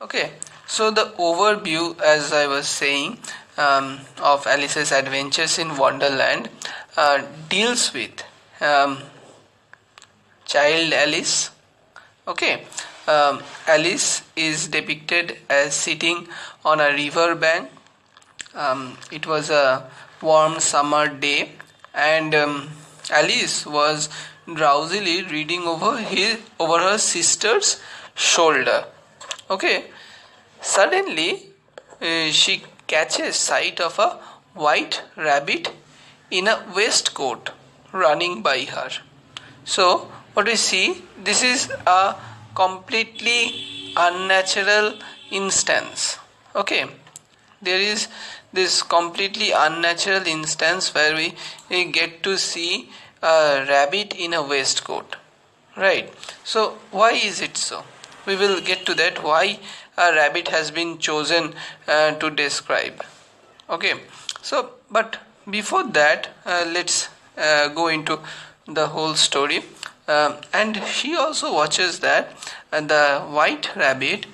Okay, so the overview, as I was saying, of Alice's adventures in Wonderland deals with um, child Alice. Okay, Alice is depicted as sitting on a river bank. It was a warm summer day, and Alice was drowsily reading over her sister's shoulder. Okay, suddenly she catches sight of a white rabbit in a waistcoat running by her. So, what we see, this is a completely unnatural instance. Okay, there is this completely unnatural instance where we get to see a rabbit in a waistcoat, right? So, why is it so? We will get to that, why a rabbit has been chosen to describe. Okay, so but before that, let's go into the whole story. And she also watches that the white rabbit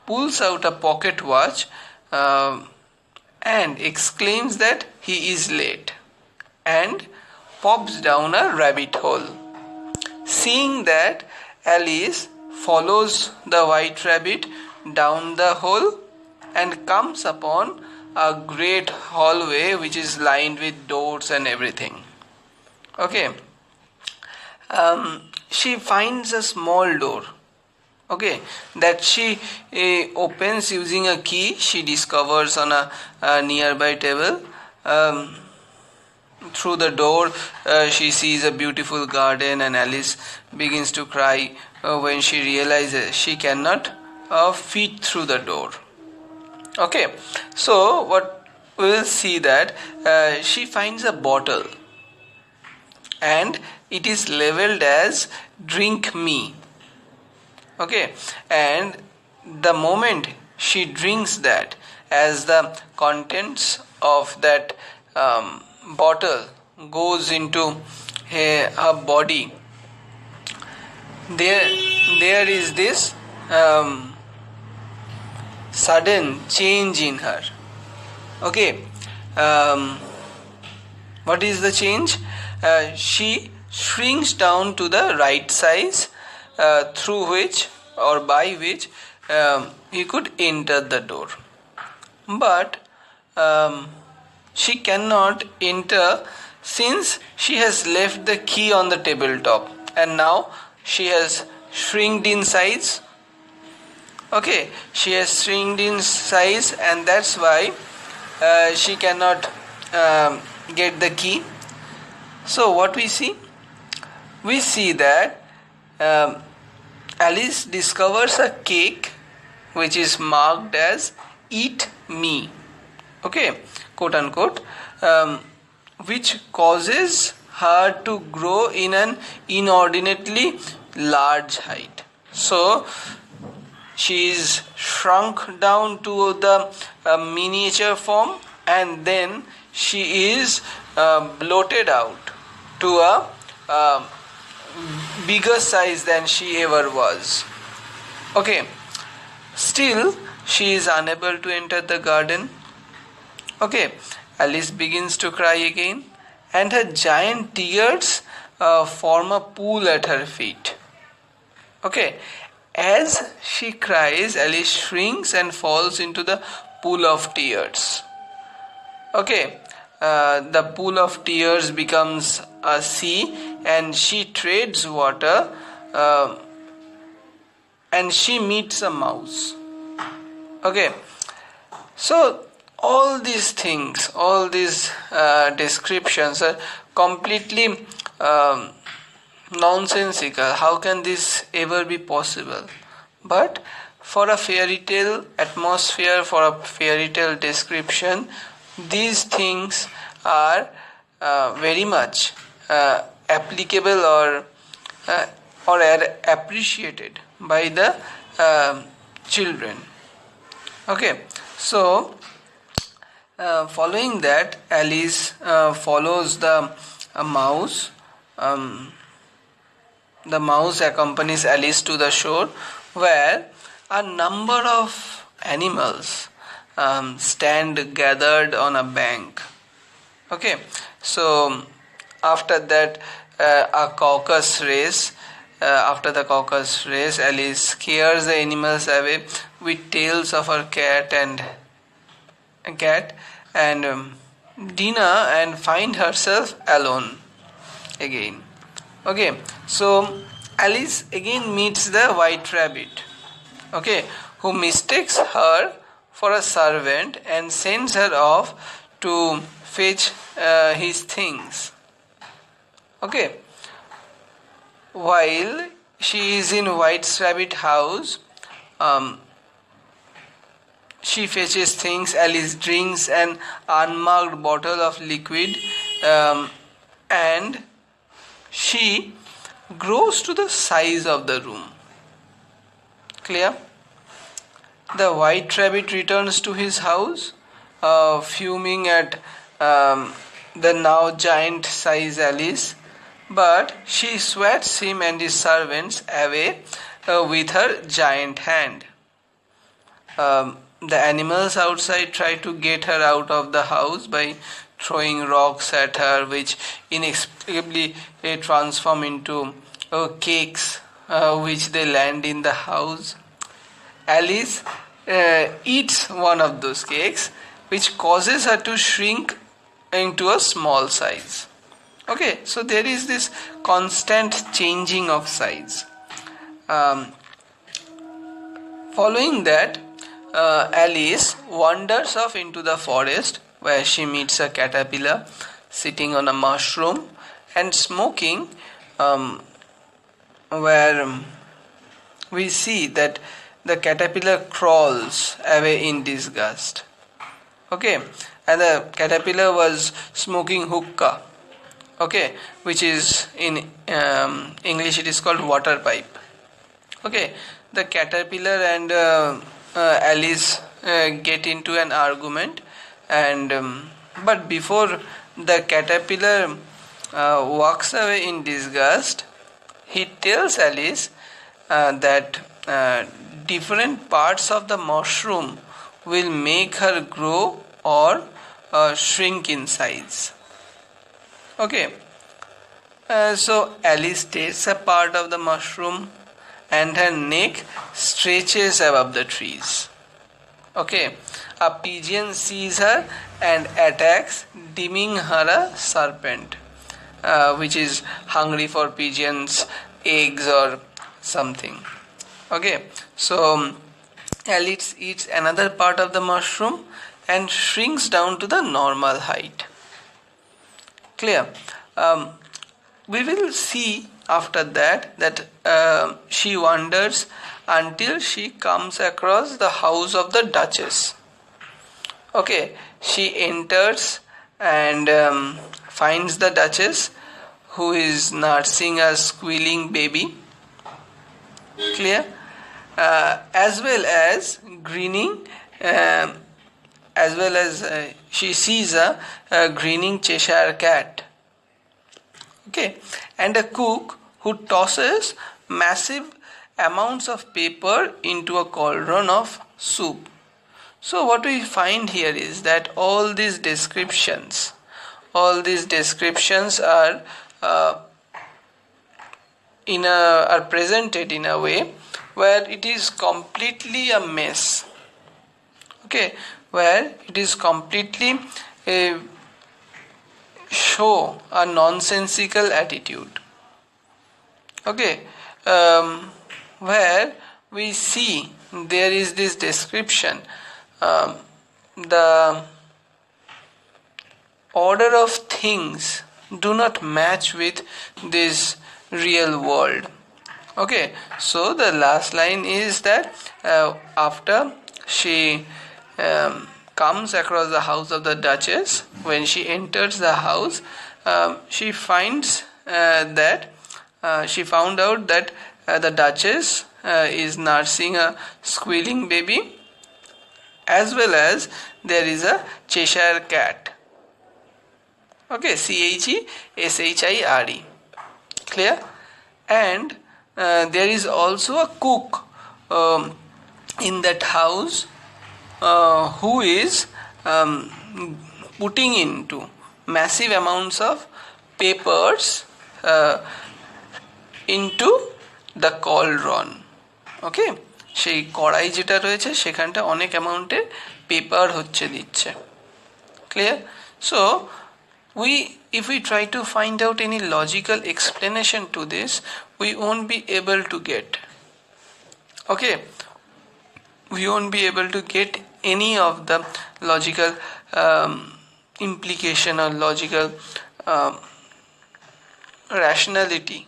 pulls out a pocket watch and exclaims that he is late and pops down a rabbit hole. Seeing that, Alice follows the white rabbit down the hole and comes upon a great hallway which is lined with doors and everything. Okay, she finds a small door. Okay, that she opens using a key she discovers on a nearby table. Through the door, she sees a beautiful garden, and Alice begins to cry when she realizes she cannot fit through the door. Okay, so what we will see that she finds a bottle, and it is labeled as "Drink Me." Okay, and the moment she drinks that, as the contents of that bottle goes into her body, there is this sudden change in her. Okay, what is the change? She shrinks down to the right size, through which or by which he could enter the door. But she cannot enter since she has left the key on the tabletop, and now she has shrinked in size. Okay, she has shrinked in size, and that's why she cannot get the key. So what we see? We see that Alice discovers a cake which is marked as "Eat Me." Okay, quote unquote, which causes her to grow in an inordinately large height. So she is shrunk down to the miniature form, and then she is bloated out to a bigger size than she ever was. Okay, still she is unable to enter the garden. Okay, Alice begins to cry again, and her giant tears form a pool at her feet. Okay, as she cries, Alice shrinks and falls into the pool of tears. Okay, the pool of tears becomes a sea, and she treads water, and she meets a mouse. Okay, so all these things, all these descriptions are completely nonsensical. How can this ever be possible? But for a fairy tale atmosphere, for a fairy tale description, these things are very much applicable or are appreciated by the children. Okay, so following that, Alice follows the mouse. The mouse accompanies Alice to the shore, where a number of animals stand gathered on a bank. Okay, so after that, after the caucus race, Alice scares the animals away with tales of her cat and Dina, and find herself alone again. Okay, so Alice again meets the white rabbit, okay, who mistakes her for a servant and sends her off to fetch his things. Okay, while she is in White Rabbit house, um, she fetches things. Alice drinks an unmarked bottle of liquid, and she grows to the size of the room. Clear? The white rabbit returns to his house, fuming at the now giant size Alice, but she swats him and his servants away with her giant hand. The animals outside try to get her out of the house by throwing rocks at her, which inexplicably transform into cakes, which they land in the house. Alice eats one of those cakes, which causes her to shrink into a small size. Okay, so there is this constant changing of size. Following that, Alice wanders off into the forest, where she meets a caterpillar sitting on a mushroom and smoking, where we see that the caterpillar crawls away in disgust. Okay, and the caterpillar was smoking hookah, okay, which is in English it is called water pipe. Okay, the caterpillar and Alice get into an argument, and but before the caterpillar walks away in disgust, he tells Alice that different parts of the mushroom will make her grow or shrink in size. Okay, so Alice tastes a part of the mushroom and her neck stretches above the trees. Okay, a pigeon sees her and attacks, deeming her a serpent, which is hungry for pigeons' eggs or something. Okay, so Alice eats another part of the mushroom and shrinks down to the normal height. Clear? We will see after that she wanders until she comes across the house of the Duchess. Okay, she enters and finds the Duchess, who is nursing a squealing baby. Clear? As well as grinning, as well as she sees a grinning Cheshire cat. Okay, and a cook who tosses massive amounts of paper into a cauldron of soup. So what we find here is that all these descriptions are presented in a way where it is completely a mess. Okay, where it is completely show a nonsensical attitude. Okay, where we see there is this description, the order of things do not match with this real world. Okay, so the last line is that after she comes across the house of the Duchess, when she enters the house, she finds that she found out that the Duchess is nursing a squealing baby, as well as there is a Cheshire cat. Okay, Cheshire. Clear? And there is also a cook in that house who is putting into massive amounts of papers into the cauldron. ওকে, সেই কড়াই যেটা রয়েছে সেখানটা অনেক অ্যামাউন্টের paper হচ্ছে দিচ্ছে। Clear? So if we try to find out any logical explanation to this, we won't be able to get. Okay, we won't be able to get any of the logical implication or logical rationality.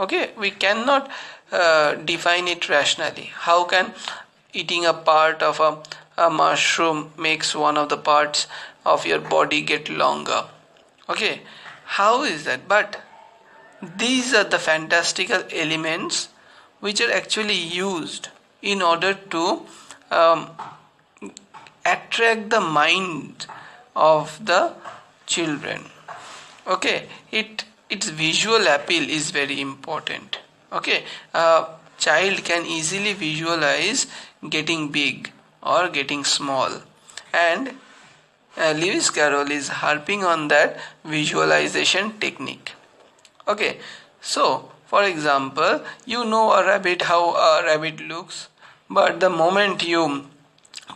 Okay, we cannot define it rationally. How can eating a part of a mushroom makes one of the parts of your body get longer? Okay, how is that? But these are the fantastical elements which are actually used in order to attract the mind of the children. Okay, its visual appeal is very important. Okay, a child can easily visualize getting big or getting small, and Lewis Carroll is harping on that visualization technique. Okay, so for example, you know a rabbit, how a rabbit looks, but the moment you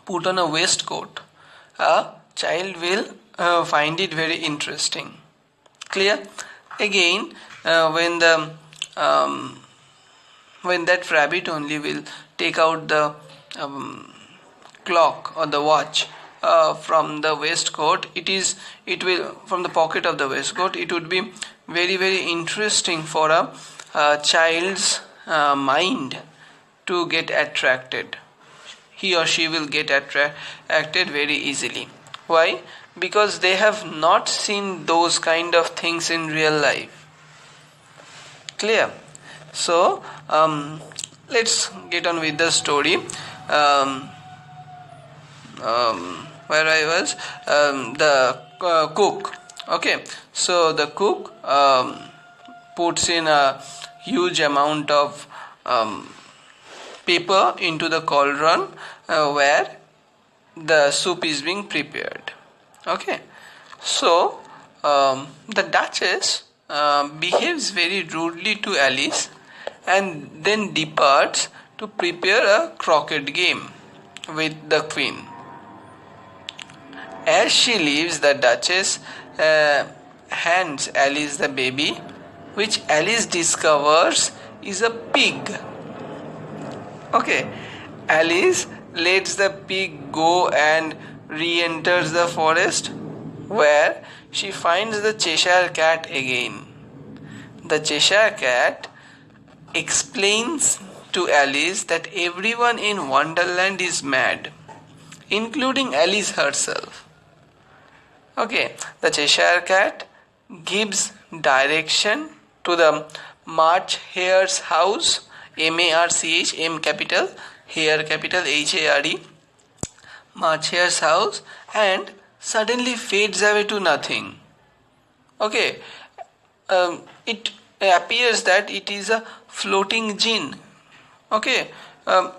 put on a waistcoat, a child will find it very interesting. Clear? Again, when that rabbit only will take out the clock or the watch from the waistcoat, it will from the pocket of the waistcoat, it would be very, very interesting for a child's mind to get attracted. He or she will get attracted very easily. Why? Because they have not seen those kind of things in real life. Clear? So let's get on with the story. Where I was, the cook. Okay, so the cook puts in a huge amount of paper into the cauldron where the soup is being prepared. Okay, so the Duchess behaves very rudely to Alice and then departs to prepare a croquet game with the Queen. As she leaves, the Duchess hands Alice the baby, which Alice discovers is a pig. Okay, Alice lets the pig go and re-enters the forest, where she finds the Cheshire Cat again. The Cheshire Cat explains to Alice that everyone in Wonderland is mad, including Alice herself. Okay, the Cheshire Cat gives direction to the March Hare's house, M-A-R-C-H, M capital, Hare capital, H-A-R-E, March Hare's house, and suddenly fades away to nothing. Okay, it appears that it is a floating gin. Okay,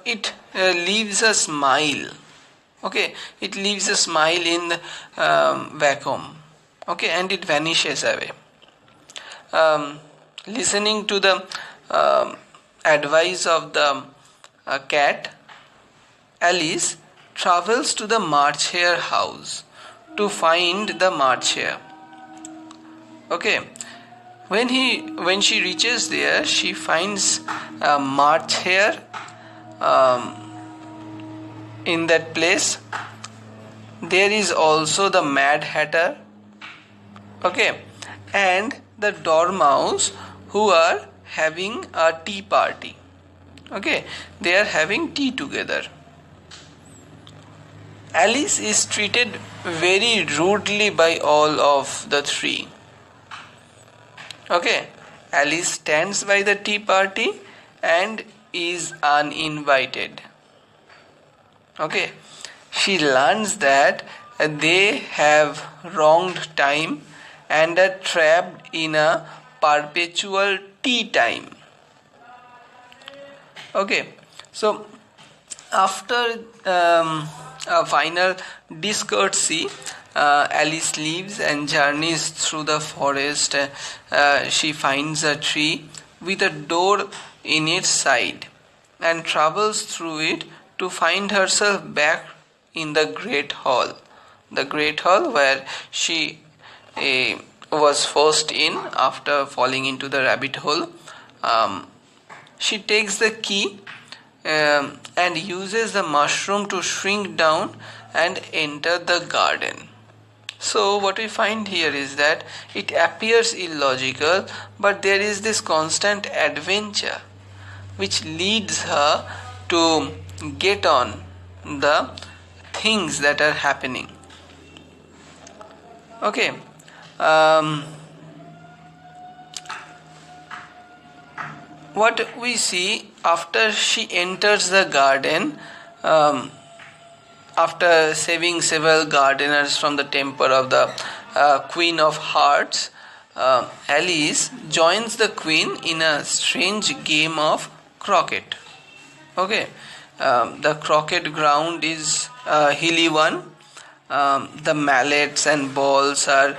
it leaves a smile. Okay, it leaves a smile in the vacuum. Okay, and it vanishes away. Listening to the advice of the cat, Alice travels to the March Hare house to find the March Hare. Okay, when she reaches there, she finds a March Hare in that place. There is also the Mad Hatter, okay, and the Dormouse, who are having a tea party. Okay, they are having tea together. Alice is treated very rudely by all of the three. Okay, Alice stands by the tea party and is uninvited. Okay, she learns that they have wronged time and are trapped in a perpetual tea time. Okay, So after a final discourtesy, Alice leaves and journeys through the forest. She finds a tree with a door in its side and travels through it to find herself back in the great hall. The great hall where she was forced in after falling into the rabbit hole. She takes the key and uses the mushroom to shrink down and enter the garden. So what we find here is that it appears illogical, but there is this constant adventure which leads her to get on the things that are happening. Okay. What we see after she enters the garden, after saving several gardeners from the temper of the Queen of Hearts, Alice joins the Queen in a strange game of croquet. Okay, the croquet ground is a hilly one. The mallets and balls are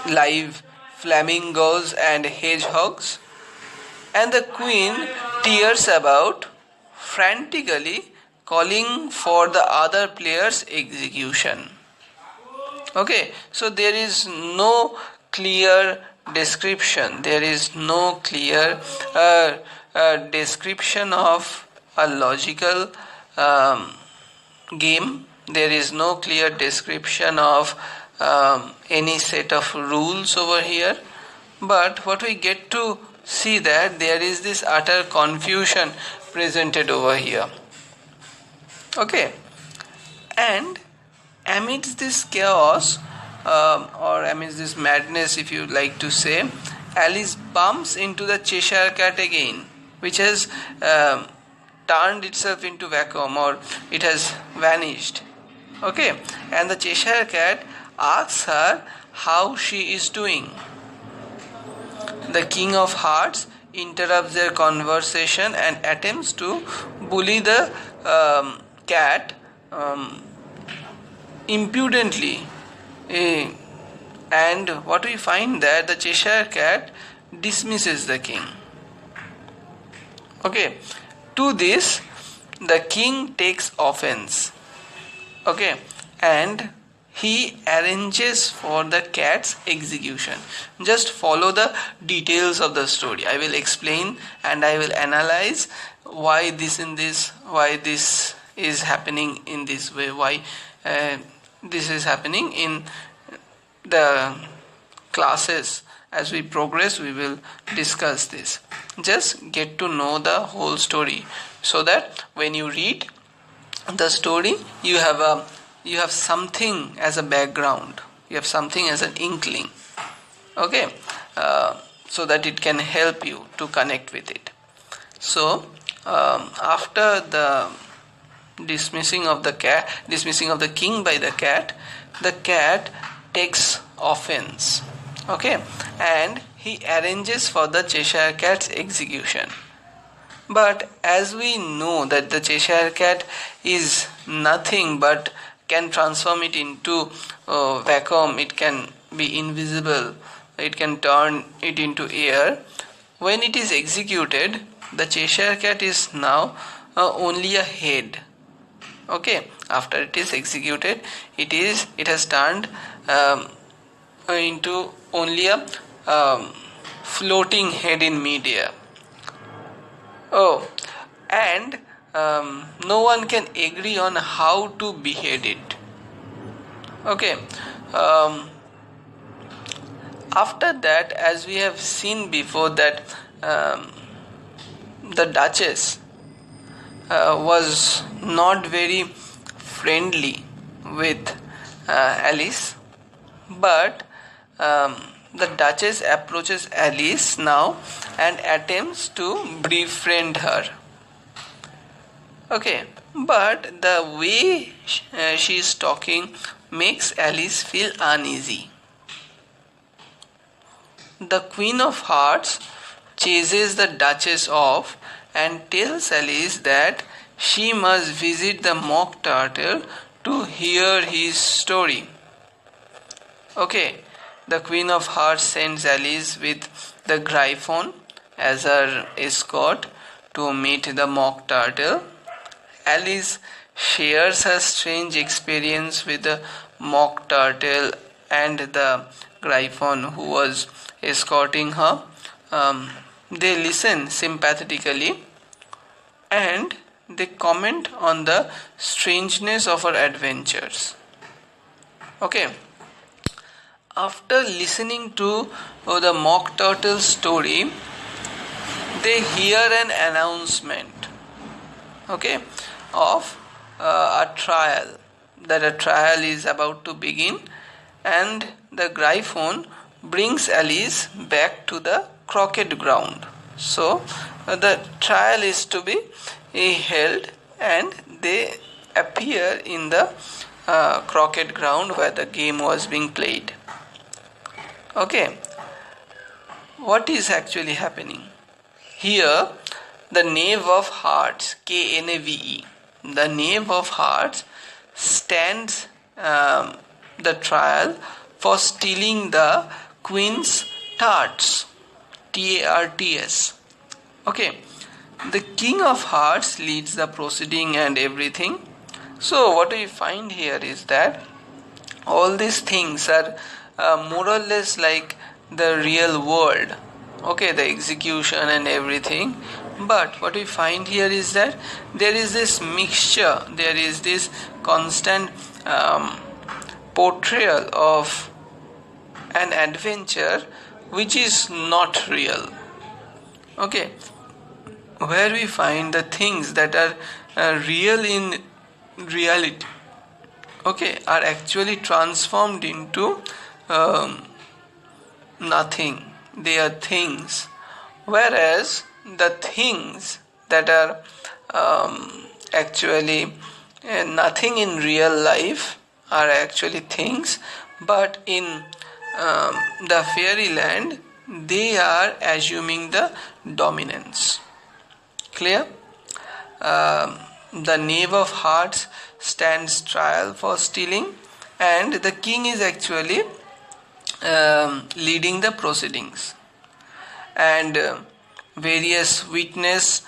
live flamingos and hedgehogs, and the Queen tears about, frantically calling for the other player's execution. Okay, so there is no clear description, there is no clear description of a logical game, there is no clear description of any set of rules over here, but what we get to see that there is this utter confusion presented over here. Okay, and amidst this chaos, or amidst this madness, if you like to say, Alice bumps into the Cheshire Cat again, which has turned itself into vacuum, or it has vanished. Okay, and the Cheshire Cat asks her how she is doing. The King of Hearts interrupts their conversation and attempts to bully the cat impudently. And what we find that the Cheshire Cat dismisses the king. Okay, to this the king takes offense. Okay, and he arranges for the cat's execution. Just follow the details of the story. I will explain and I will analyze why this is happening in this way, why this is happening in the classes. As we progress, we will discuss this. Just get to know the whole story, so that when you read the story, you have something as a background, you have something as an inkling. Okay, so that it can help you to connect with it. So after the dismissing of the king by the cat takes offense. Okay, and he arranges for the Cheshire Cat's execution. But as we know that the Cheshire Cat is nothing but can transform it into vacuum, it can be invisible, it can turn it into air. When it is executed, the Cheshire Cat is now only a head. Okay, after it is executed, it has turned into only a floating head in midair. Oh, and no one can agree on how to behead it. Okay. After that, as we have seen before, that the Duchess was not very friendly with Alice, but the Duchess approaches Alice now and attempts to befriend her. Okay, but the way she is talking makes Alice feel uneasy. The Queen of Hearts chases the Duchess off and tells Alice that she must visit the mock turtle to hear his story. Okay, the Queen of Hearts sends Alice with the Gryphon as her escort to meet the mock turtle. Alice shares her strange experience with the mock turtle and the Gryphon who was escorting her. They listen sympathetically and they comment on the strangeness of her adventures. Okay. After listening to the mock turtle story, they hear an announcement, okay, of a trial, that a trial is about to begin, and the Gryphon brings Alice back to the croquet ground. So the trial is to be held, and they appear in the croquet ground where the game was being played. Okay, what is actually happening? Here, the Knave of Hearts, Knave, the Knave of Hearts stands the trial for stealing the Queen's tarts, Tarts. Okay, the King of Hearts leads the proceeding and everything. So, what we find here is that all these things are more or less like the real world, okay, the execution and everything. But what we find here is that there is this mixture, there is this constant portrayal of an adventure which is not real, okay, where we find the things that are real in reality, okay, are actually transformed into nothing. They are things, whereas the things that are actually nothing in real life are actually things, but in the fairyland they are assuming the dominance. Clear? The Knave of Hearts stands trial for stealing, and the king is actually leading the proceedings, and various witnesses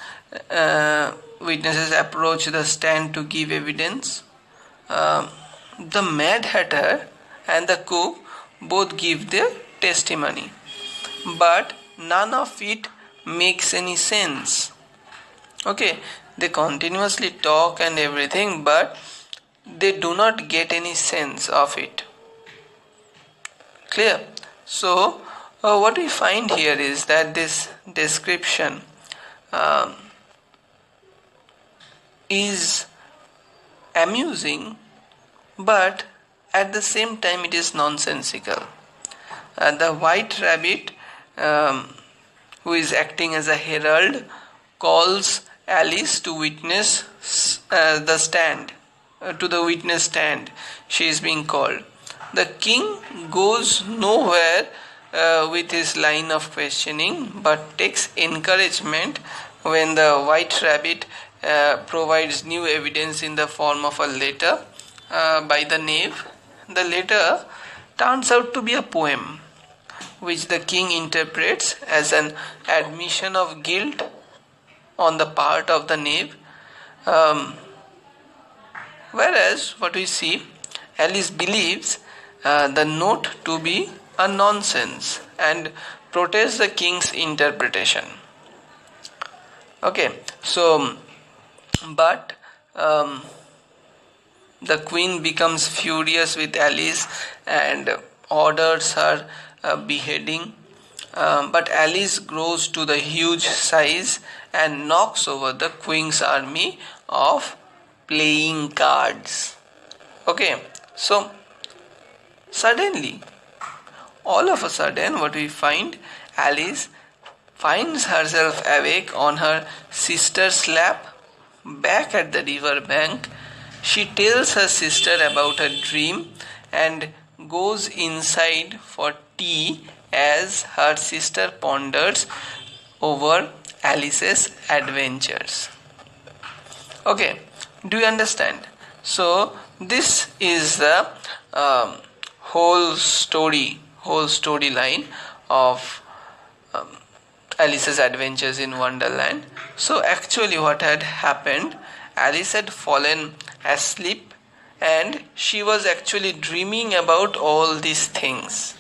approach the stand to give evidence. The Mad Hatter and the cook both give their testimony, but none of it makes any sense. Okay, they continuously talk and everything, but they do not get any sense of it. Clear? So what we find here is that this description is amusing, but at the same time it is nonsensical. The white rabbit, who is acting as a herald, calls Alice to witness the stand, to the witness stand. She is being called. The king goes nowhere with his line of questioning, but takes encouragement when the white rabbit provides new evidence in the form of a letter by the knave. The letter turns out to be a poem, which the king interprets as an admission of guilt on the part of the knave. Whereas what we see, Alice believes the note to be a nonsense and protests the king's interpretation. Okay, so but the queen becomes furious with Alice and orders her beheading. But Alice grows to the huge size and knocks over the queen's army of playing cards. Okay, so suddenly, all of a sudden, what we find, Alice finds herself awake on her sister's lap back at the river bank. She tells her sister about her dream and goes inside for tea as her sister ponders over Alice's adventures. Okay, do you understand? So this is the whole storyline of Alice's adventures in Wonderland. So actually what had happened, Alice had fallen asleep and she was actually dreaming about all these things.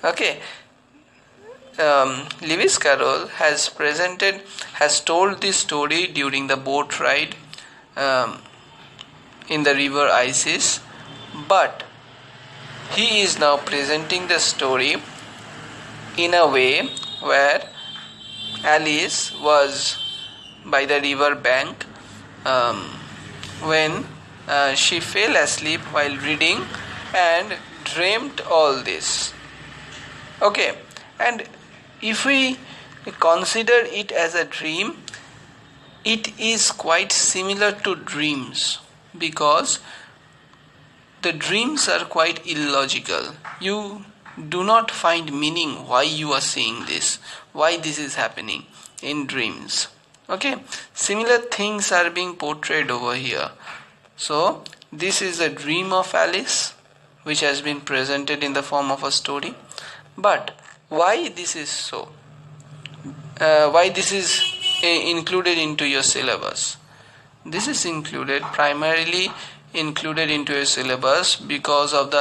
Okay, Lewis Carroll has told this story during the boat ride in the river Isis, but he is now presenting the story in a way where Alice was by the river bank when she fell asleep while reading and dreamt all this. Okay, and if we consider it as a dream, it is quite similar to dreams because the dreams are quite illogical. You do not find meaning why you are seeing this, why this is happening in dreams. Okay, similar things are being portrayed over here. So this is a dream of Alice which has been presented in the form of a story. But why this is so? Why this is included into your syllabus? This is primarily included into your syllabus because of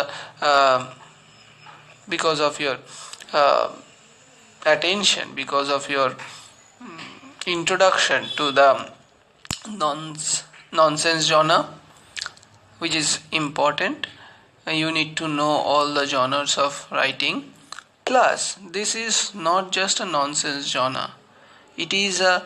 your attention, because of your introduction to the nonsense genre, which is important. You need to know all the genres of writing. Plus, this is not just a nonsense genre. It is a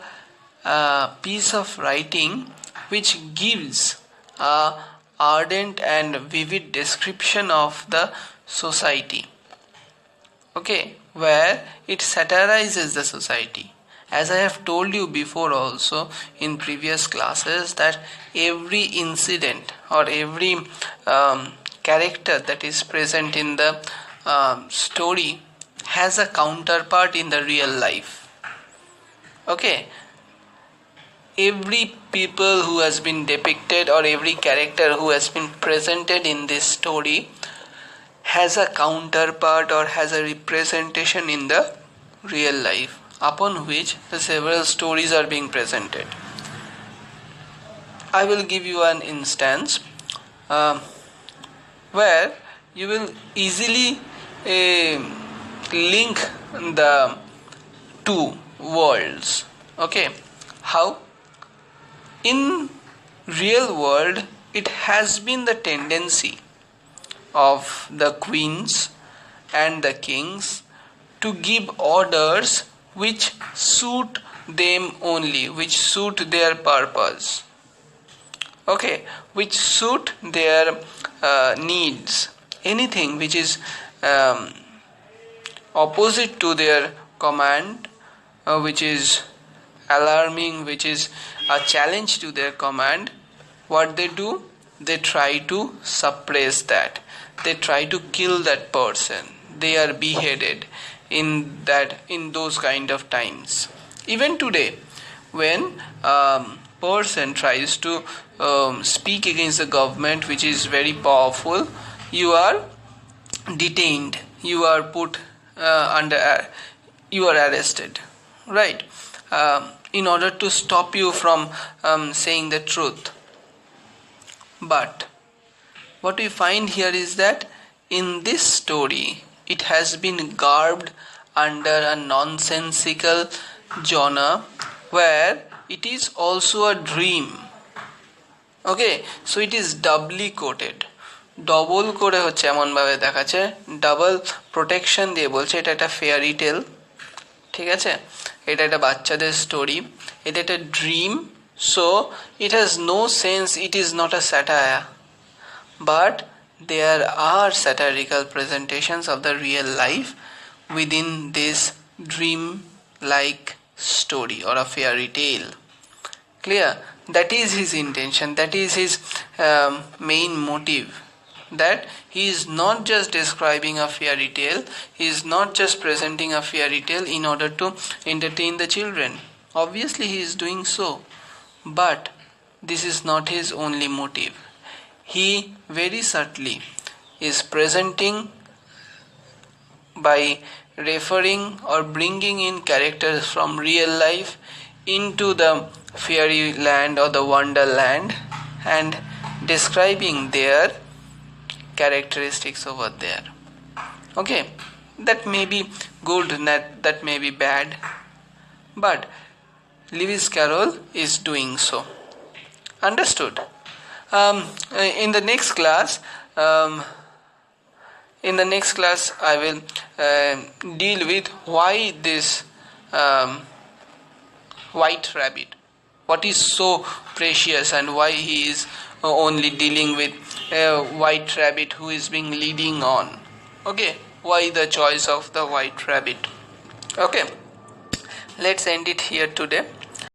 piece of writing which gives a ardent and vivid description of the society. Okay, where it satirizes the society. As I have told you before also in previous classes, that every incident or every character that is present in the story has a counterpart in the real life. Okay, every people who has been depicted or every character who has been presented in this story has a counterpart or has a representation in the real life upon which the several stories are being presented. I will give you an instance where you will easily link the two worlds. Okay, how? In real world, it has been the tendency of the queens and the kings to give orders which suit them only, which suit their purpose. Okay, which suit their needs. Anything which is opposite to their command, which is alarming, which is a challenge to their command, what they do? They try to suppress that. They try to kill that person. They are beheaded in those kind of times. Even today, when person tries to speak against the government which is very powerful, you are detained, you are put you are arrested, right, in order to stop you from saying the truth. But what we find here is that in this story it has been garbed under a nonsensical genre where it is also a dream. Okay, so it is doubly quoted. Double করে হচ্ছে এমন ভাবে দেখাচ্ছে, double protection দিয়ে বলছে এটা একটা fairy tale, ঠিক আছে, এটা একটা বাচ্চাদের স্টোরি, এটা একটা dream, so it has no sense, it is not a satire, but there are satirical presentations of the real life within this dream like story or a fairy tale. Clear? That is his intention, that is his main motive, that he is not just describing a fairy tale, he is not just presenting a fairy tale in order to entertain the children. Obviously he is doing so, but this is not his only motive. He very subtly is presenting by referring or bringing in characters from real life into the fairyland or the wonderland and describing their characteristics over there. Okay, that may be good, that may be bad, but Lewis Carroll is doing so. Understood? In the next class, I will deal with why this white rabbit, what is so precious, and why he is only dealing with a white rabbit who is being leading on. Okay, why the choice of the white rabbit? Okay, let's end it here today.